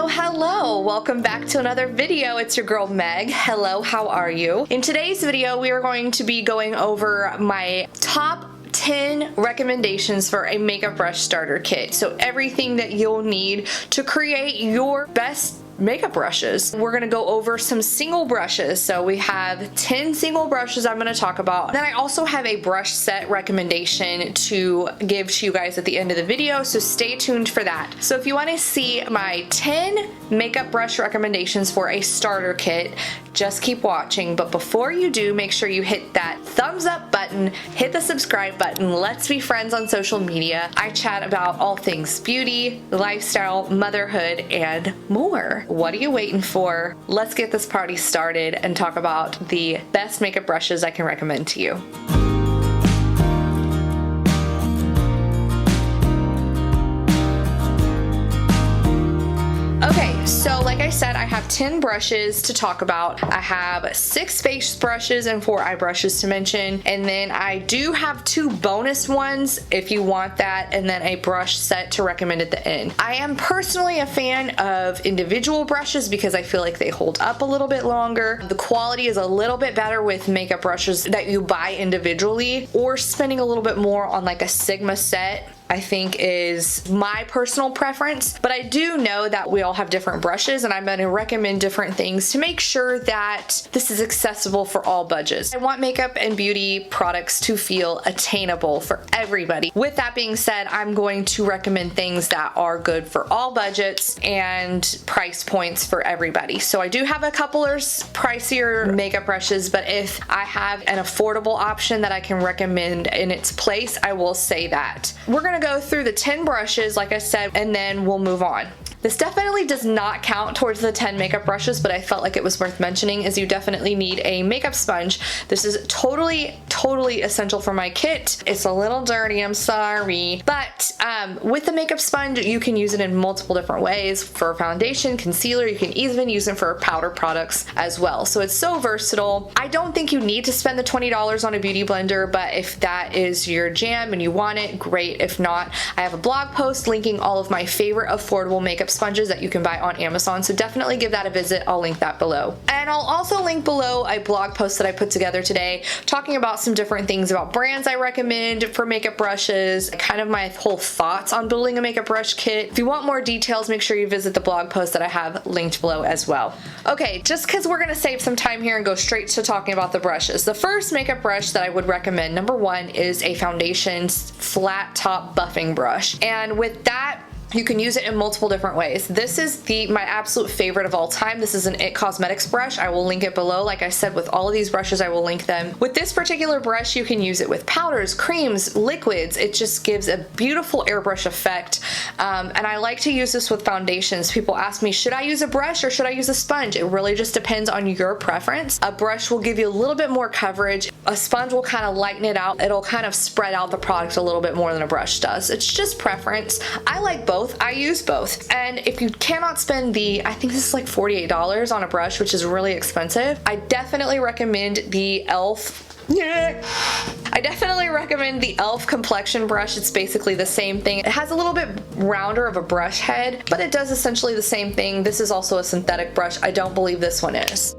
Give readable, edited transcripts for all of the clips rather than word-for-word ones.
Hello! Welcome back to another video. It's your girl Meg. Hello, how are you? In today's video, we are going to be going over my top 10 recommendations for a makeup brush starter kit. So everything that you'll need to create your best makeup brushes. We're gonna go over some single brushes. So we have 10 single brushes I'm gonna talk about. Then I also have a brush set recommendation to give to you guys at the end of the video, so stay tuned for that. So if you wanna see my 10 makeup brush recommendations for a starter kit, just keep watching. But before you do, make sure you hit that thumbs up button, hit the subscribe button. Let's be friends on social media. I chat about all things beauty, lifestyle, motherhood, and more. What are you waiting for? Let's get this party started and talk about the best makeup brushes I can recommend to you. Okay, so like I said, I have 10 brushes to talk about. I have 6 face brushes and 4 eye brushes to mention, and then I do have 2 bonus ones if you want that, and then a brush set to recommend at the end. I am personally a fan of individual brushes because I feel like they hold up a little bit longer. The quality is a little bit better with makeup brushes that you buy individually, or spending a little bit more on like a Sigma set, I think is my personal preference. But I do know that we all have different brushes, and I'm going to recommend different things to make sure that this is accessible for all budgets. I want makeup and beauty products to feel attainable for everybody. With that being said, I'm going to recommend things that are good for all budgets and price points for everybody. So I do have a couple of pricier makeup brushes, but if I have an affordable option that I can recommend in its place, I will say that. We're going to go through the 10 brushes, like I said, and then we'll move on. This definitely does not count towards the 10 makeup brushes, but I felt like it was worth mentioning, is you definitely need a makeup sponge. This is totally essential for my kit. It's a little dirty, I'm sorry. But with the makeup sponge, you can use it in multiple different ways. For foundation, concealer, you can even use it for powder products as well. So it's so versatile. I don't think you need to spend the $20 on a beauty blender, but if that is your jam and you want it, great. If not, I have a blog post linking all of my favorite affordable makeup sponges that you can buy on Amazon, so definitely give that a visit. I'll link that below. And I'll also link below a blog post that I put together today talking about some different things about brands I recommend for makeup brushes, kind of my whole thoughts on building a makeup brush kit. If you want more details, make sure you visit the blog post that I have linked below as well. Okay, just because we're going to save some time here and go straight to talking about the brushes. The first makeup brush that I would recommend, number 1, is a foundation flat top buffing brush. And with that, you can use it in multiple different ways. This is my absolute favorite of all time. This is an IT Cosmetics brush. I will link it below. Like I said, with all of these brushes, I will link them. With this particular brush, you can use it with powders, creams, liquids. It just gives a beautiful airbrush effect. And I like to use this with foundations. People ask me, should I use a brush or should I use a sponge? It really just depends on your preference. A brush will give you a little bit more coverage. A sponge will kind of lighten it out. It'll kind of spread out the product a little bit more than a brush does. It's just preference. I like both. I use both. And if you cannot spend I think this is like $48 on a brush, which is really expensive, I definitely recommend the I definitely recommend the e.l.f. complexion brush. It's basically the same thing. It has a little bit rounder of a brush head, but it does essentially the same thing. This is also a synthetic brush. I don't believe this one is.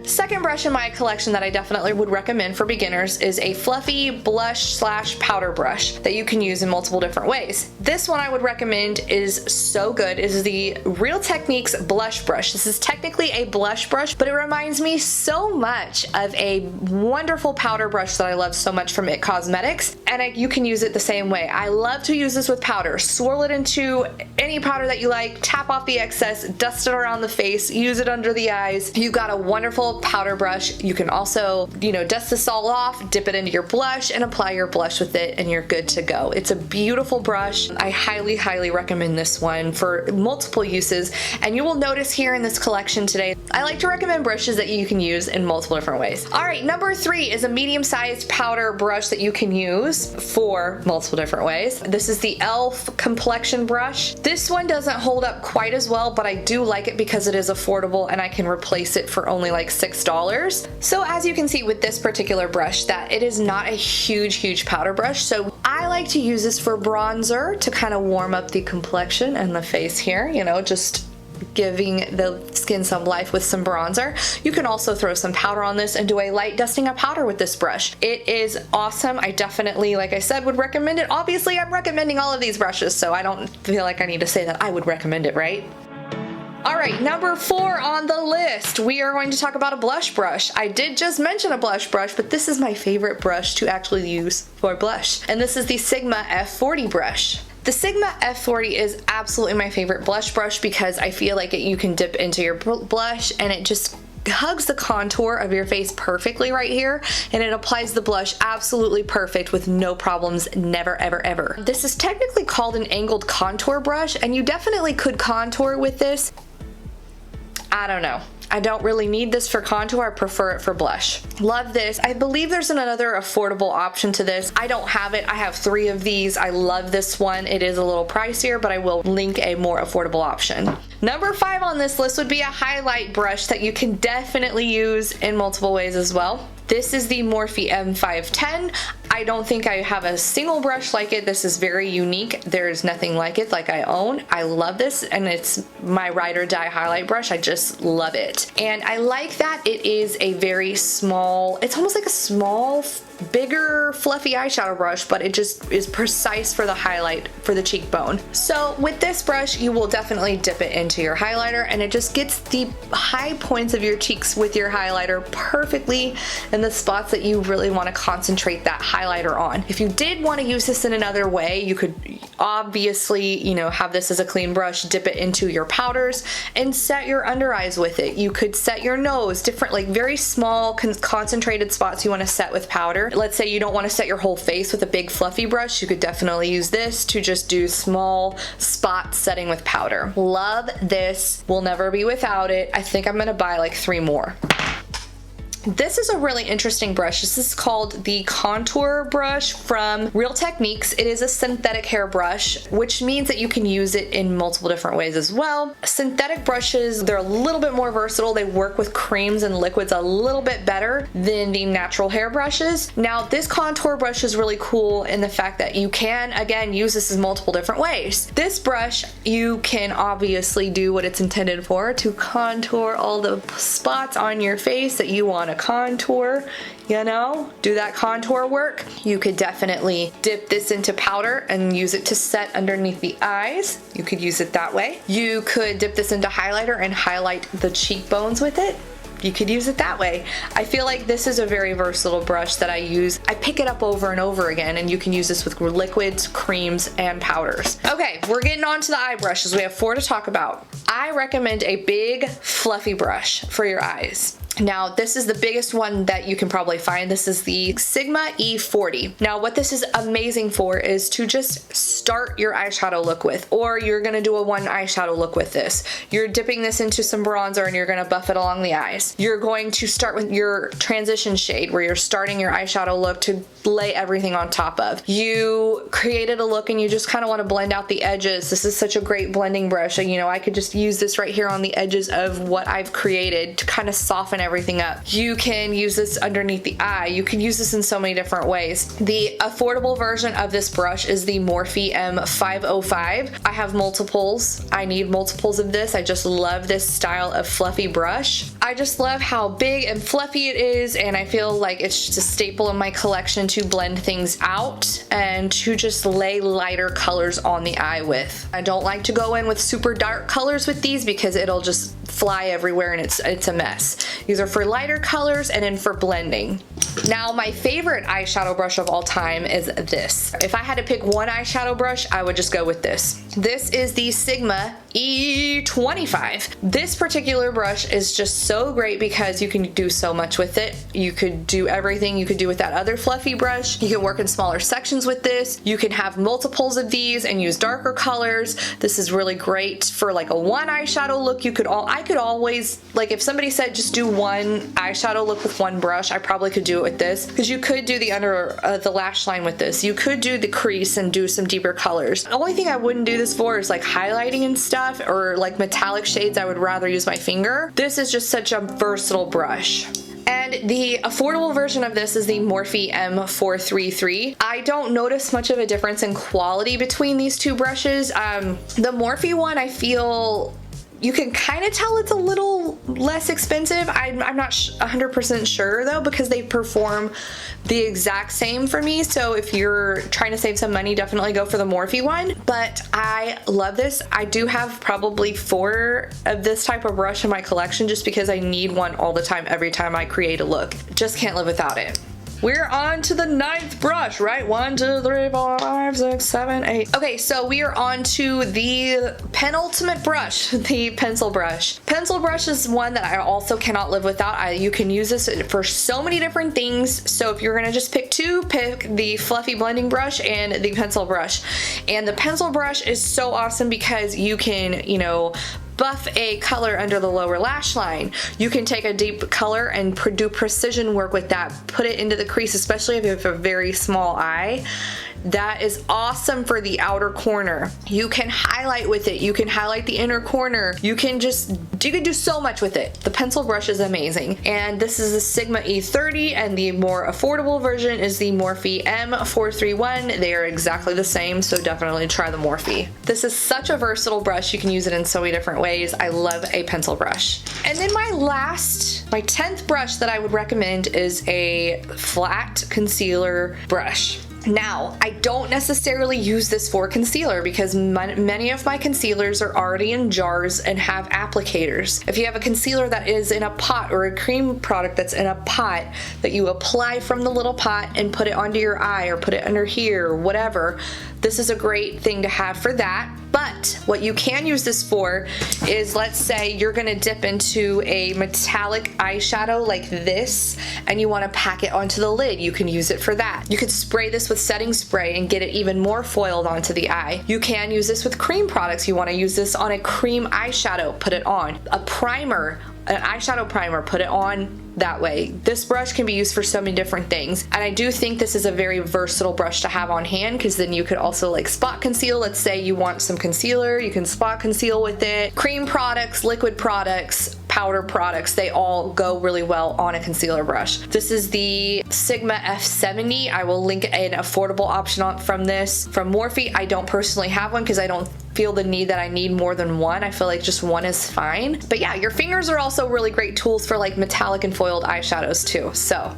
Second brush in my collection that I definitely would recommend for beginners is a fluffy blush / powder brush that you can use in multiple different ways. This one I would recommend is so good. It is the Real Techniques blush brush. This is technically a blush brush, but it reminds me so much of a wonderful powder brush that I love so much from IT Cosmetics, and you can use it the same way. I love to use this with powder. Swirl it into any powder that you like, tap off the excess, dust it around the face, use it under the eyes. You got a wonderful powder brush. You can also, dust this all off, dip it into your blush, and apply your blush with it, and you're good to go. It's a beautiful brush. I highly recommend this one for multiple uses, and you will notice here in this collection today, I like to recommend brushes that you can use in multiple different ways. Alright, number 3 is a medium-sized powder brush that you can use for multiple different ways. This is the e.l.f. complexion brush. This one doesn't hold up quite as well, but I do like it because it is affordable and I can replace it for only like $6. So as you can see with this particular brush, that it is not a huge powder brush, so I I like to use this for bronzer to kind of warm up the complexion and the face here, you know, just giving the skin some life with some bronzer. You can also throw some powder on this and do a light dusting of powder with this brush. It is awesome. I definitely, like I said, would recommend it. Obviously, I'm recommending all of these brushes, so I don't feel like I need to say that I would recommend it, right? Alright, number 4 on the list, we are going to talk about a blush brush. I did just mention a blush brush, but this is my favorite brush to actually use for blush, and this is the Sigma F40 brush. The Sigma F40 is absolutely my favorite blush brush because I feel like you can dip into your blush and it just hugs the contour of your face perfectly right here, and it applies the blush absolutely perfect with no problems, never ever ever. This is technically called an angled contour brush, and you definitely could contour with this. I don't know. I don't really need this for contour, I prefer it for blush. Love this. I believe there's another affordable option to this. I don't have it. I have 3 of these. I love this one. It is a little pricier, but I will link a more affordable option. Number 5 on this list would be a highlight brush that you can definitely use in multiple ways as well. This is the Morphe M510. I don't think I have a single brush like it. This is very unique. There's nothing like it like I own. I love this, and it's my ride or die highlight brush. I just love it. And I like that it is a very small, it's almost like a small, bigger fluffy eyeshadow brush, but it just is precise for the highlight for the cheekbone. So with this brush, you will definitely dip it into your highlighter, and it just gets the high points of your cheeks with your highlighter perfectly in the spots that you really want to concentrate that highlighter on. If you did want to use this in another way, you could obviously, you know, have this as a clean brush, dip it into your powders, and set your under eyes with it. You could set your nose, different, like very small concentrated spots you want to set with powder. Let's say you don't want to set your whole face with a big fluffy brush, you could definitely use this to just do small spot setting with powder. Love this, will never be without it. I think I'm gonna buy like 3 more. This is a really interesting brush. This is called the Contour Brush from Real Techniques. It is a synthetic hair brush, which means that you can use it in multiple different ways as well. Synthetic brushes, they're a little bit more versatile. They work with creams and liquids a little bit better than the natural hair brushes. Now, this contour brush is really cool in the fact that you can, again, use this in multiple different ways. This brush, you can obviously do what it's intended for, to contour all the spots on your face that you want to contour, you know, do that contour work. You could definitely dip this into powder and use it to set underneath the eyes. You could use it that way. You could dip this into highlighter and highlight the cheekbones with it. You could use it that way. I feel like this is a very versatile brush that I use. I pick it up over and over again, and you can use this with liquids, creams, and powders. Okay, we're getting on to the eye brushes. We have 4 to talk about. I recommend a big fluffy brush for your eyes. Now, this is the biggest one that you can probably find. This is the Sigma E40. Now, what this is amazing for is to just start your eyeshadow look with, or you're gonna do a one eyeshadow look with this. You're dipping this into some bronzer and you're gonna buff it along the eyes. You're going to start with your transition shade where you're starting your eyeshadow look to lay everything on top of. You created a look and you just kind of want to blend out the edges. This is such a great blending brush. You know, I could just use this right here on the edges of what I've created to kind of soften everything up. You can use this underneath the eye. You can use this in so many different ways. The affordable version of this brush is the Morphe M505. I have multiples. I need multiples of this. I just love this style of fluffy brush. I just love how big and fluffy it is, and I feel like it's just a staple in my collection to blend things out and to just lay lighter colors on the eye with. I don't like to go in with super dark colors with these because it'll just fly everywhere and it's a mess. These are for lighter colors and then for blending. Now, my favorite eyeshadow brush of all time is this. If I had to pick one eyeshadow brush, I would just go with this. This is the Sigma E25. This particular brush is just so great because you can do so much with it. You could do everything you could do with that other fluffy brush. You can work in smaller sections with this. You can have multiples of these and use darker colors. This is really great for like a one eyeshadow look. I could always, like if somebody said just do one eyeshadow look with one brush, I probably could do it with this, because you could do the under the lash line with this. You could do the crease and do some deeper colors. The only thing I wouldn't do this for is like highlighting and stuff, or like metallic shades. I would rather use my finger. This is just such a versatile brush. And the affordable version of this is the Morphe M433. I don't notice much of a difference in quality between these two brushes. The Morphe one, I feel you can kind of tell it's a little less expensive. I'm not 100% sure though, because they perform the exact same for me. So if you're trying to save some money, definitely go for the Morphe one. But I love this. I do have probably 4 of this type of brush in my collection just because I need one all the time, every time I create a look. Just can't live without it. We're on to the 9th brush, right? 1, 2, 3, 4, 5, 6, 7, 8. Okay, so we are on to the penultimate brush, the pencil brush. Pencil brush is one that I also cannot live without. You can use this for so many different things. So if you're gonna just pick 2, pick the fluffy blending brush and the pencil brush. And the pencil brush is so awesome because you can, you know, buff a color under the lower lash line. You can take a deep color and do precision work with that. Put it into the crease, especially if you have a very small eye. That is awesome for the outer corner. You can highlight with it. You can highlight the inner corner. You can do so much with it. The pencil brush is amazing. And this is the Sigma E30, and the more affordable version is the Morphe M431. They are exactly the same, so definitely try the Morphe. This is such a versatile brush. You can use it in so many different ways. I love a pencil brush. And then my 10th brush that I would recommend is a flat concealer brush. Now, I don't necessarily use this for concealer because many of my concealers are already in jars and have applicators. If you have a concealer that is in a pot or a cream product that's in a pot that you apply from the little pot and put it onto your eye or put it under here or whatever, this is a great thing to have for that. But what you can use this for is, let's say you're gonna dip into a metallic eyeshadow like this and you wanna pack it onto the lid. You can use it for that. You could spray this with setting spray and get it even more foiled onto the eye. You can use this with cream products. You wanna use this on a cream eyeshadow, put it on. A primer, an eyeshadow primer, put it on that way. This brush can be used for so many different things, and I do think this is a very versatile brush to have on hand because then you could also like spot conceal. Let's say you want some concealer, you can spot conceal with it. Cream products, liquid products, powder products, they all go really well on a concealer brush. This is the Sigma F70. I will link an affordable option from this. From Morphe, I don't personally have one because I don't feel the need that I need more than one. I feel like just one is fine. But yeah, your fingers are also really great tools for like metallic and foiled eyeshadows too. So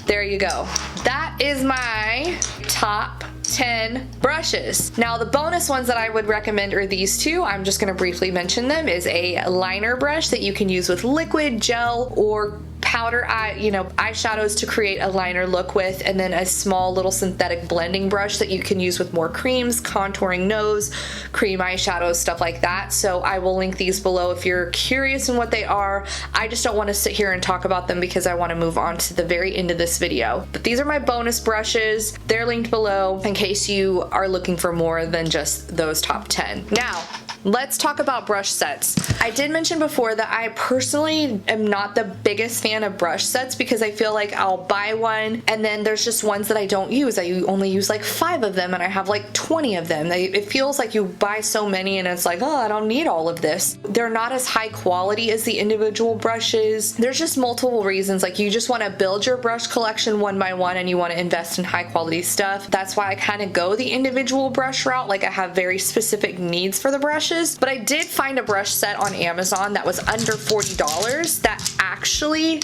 there you go. That is my top 10 brushes. Now the bonus ones that I would recommend are these two. I'm just going to briefly mention them. Is a liner brush that you can use with liquid, gel, or powder eyeshadows to create a liner look with, and then a small little synthetic blending brush that you can use with more creams, contouring nose, cream eyeshadows, stuff like that. So I will link these below if you're curious in what they are. I just don't want to sit here and talk about them because I want to move on to the very end of this video. But these are my bonus brushes. They're linked below in case you are looking for more than just those top 10. Now, let's talk about brush sets. I did mention before that I personally am not the biggest fan of brush sets because I feel like I'll buy one and then there's just ones that I don't use. I only use like 5 of them and I have like 20 of them. It feels like you buy so many and it's like, oh, I don't need all of this. They're not as high quality as the individual brushes. There's just multiple reasons. Like you just want to build your brush collection one by one and you want to invest in high quality stuff. That's why I kind of go the individual brush route. Like I have very specific needs for the brush. But I did find a brush set on Amazon that was under $40 that actually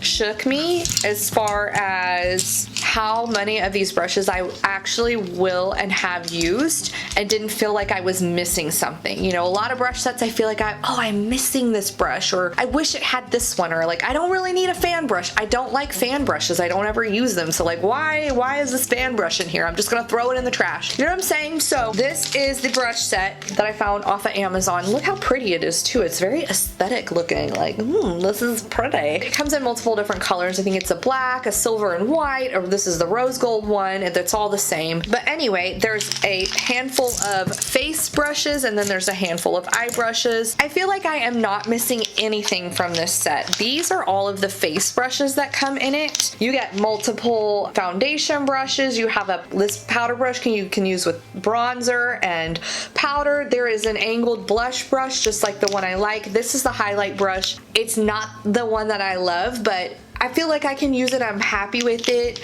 shook me as far as how many of these brushes I actually will and have used and didn't feel like I was missing something. You know, a lot of brush sets I feel like I'm missing this brush, or I wish it had this one, or like I don't really need a fan brush. I don't like fan brushes. I don't ever use them. So like why is this fan brush in here? I'm just gonna throw it in the trash. You know what I'm saying? So this is the brush set that I found off of Amazon. Look how pretty it is too. It's very aesthetic looking. Like, this is pretty. It comes in multiple different colors. I think it's a black, a silver and white, or this This is the rose gold one, and it's all the same. But anyway, there's a handful of face brushes, and then there's a handful of eye brushes. I feel like I am not missing anything from this set. These are all of the face brushes that come in it. You get multiple foundation brushes. You have this powder brush you can use with bronzer and powder. There is an angled blush brush, just like the one I like. This is the highlight brush. It's not the one that I love, but I feel like I can use it. I'm happy with it.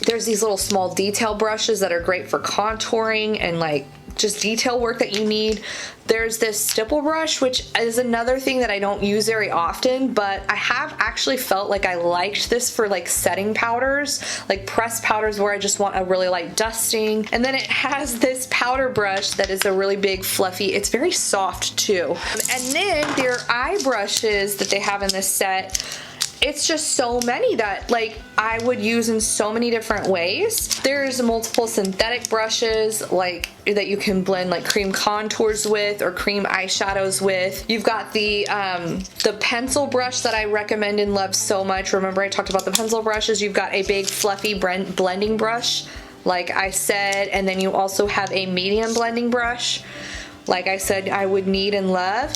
There's these little small detail brushes that are great for contouring and like just detail work that you need. There's this stipple brush, which is another thing that I don't use very often, but I have actually felt like I liked this for like setting powders, like pressed powders where I just want a really light dusting. And then it has this powder brush that is a really big fluffy, it's very soft too. And then their eye brushes that they have in this set, it's just so many that like I would use in so many different ways. There's multiple synthetic brushes like that you can blend like cream contours with or cream eyeshadows with. You've got the pencil brush that I recommend and love so much. Remember I talked about the pencil brushes. You've got a big fluffy blending brush like I said, and then you also have a medium blending brush like I said I would need and love.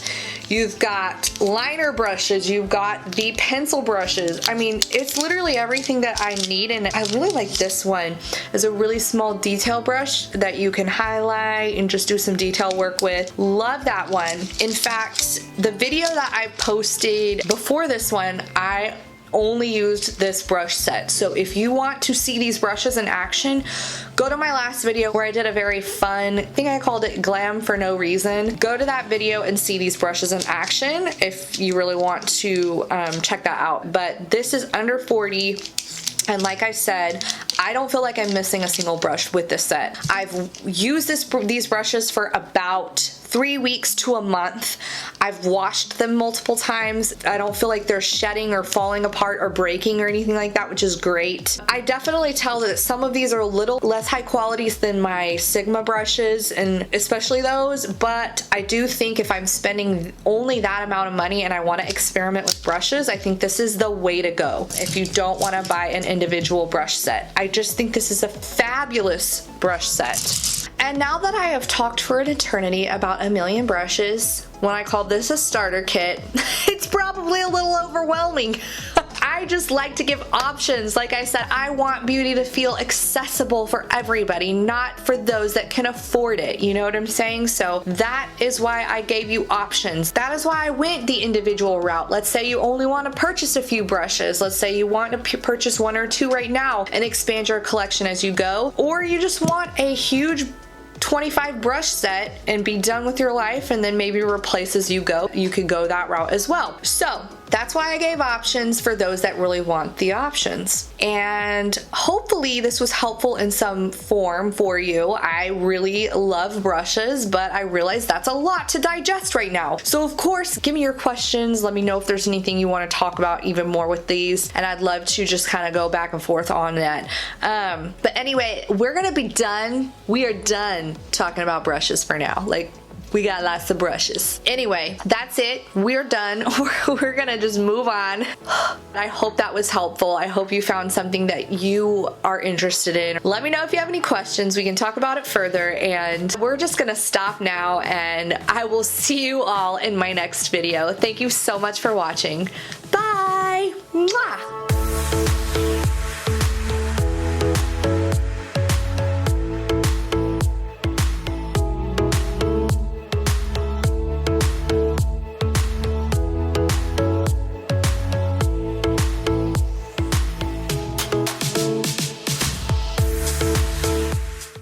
You've got liner brushes, you've got the pencil brushes. I mean, it's literally everything that I need, and I really like this one. It's a really small detail brush that you can highlight and just do some detail work with. Love that one. In fact, the video that I posted before this one, I only used this brush set. So if you want to see these brushes in action, go to my last video where I did a very fun, I think I called it Glam for No Reason. Go to that video and see these brushes in action if you really want to check that out. But this is under 40. And like I said, I don't feel like I'm missing a single brush with this set. I've used these brushes for about 3 weeks to a month. I've washed them multiple times. I don't feel like they're shedding or falling apart or breaking or anything like that, which is great. I definitely tell that some of these are a little less high quality than my Sigma brushes, and especially those, but I do think if I'm spending only that amount of money and I want to experiment with brushes, I think this is the way to go if you don't want to buy an individual brush set. I just think this is a fabulous brush set. And now that I have talked for an eternity about a million brushes, when I called this a starter kit, it's probably a little overwhelming. I just like to give options. Like I said, I want beauty to feel accessible for everybody, not for those that can afford it. You know what I'm saying? So that is why I gave you options. That is why I went the individual route. Let's say you only want to purchase a few brushes. Let's say you want to purchase 1 or 2 right now and expand your collection as you go. Or you just want a huge 25 brush set and be done with your life and then maybe replace as you go. You could go that route as well. So that's why I gave options for those that really want the options. And hopefully this was helpful in some form for you. I really love brushes, but I realize that's a lot to digest right now. So of course, give me your questions. Let me know if there's anything you want to talk about even more with these. And I'd love to just kind of go back and forth on that. But anyway, we're gonna be done. We are done talking about brushes for now. Like, we got lots of brushes. Anyway, that's it. We're done. We're gonna just move on. I hope that was helpful. I hope you found something that you are interested in. Let me know if you have any questions. We can talk about it further, and we're just gonna stop now, and I will see you all in my next video. Thank you so much for watching. Bye! Mwah!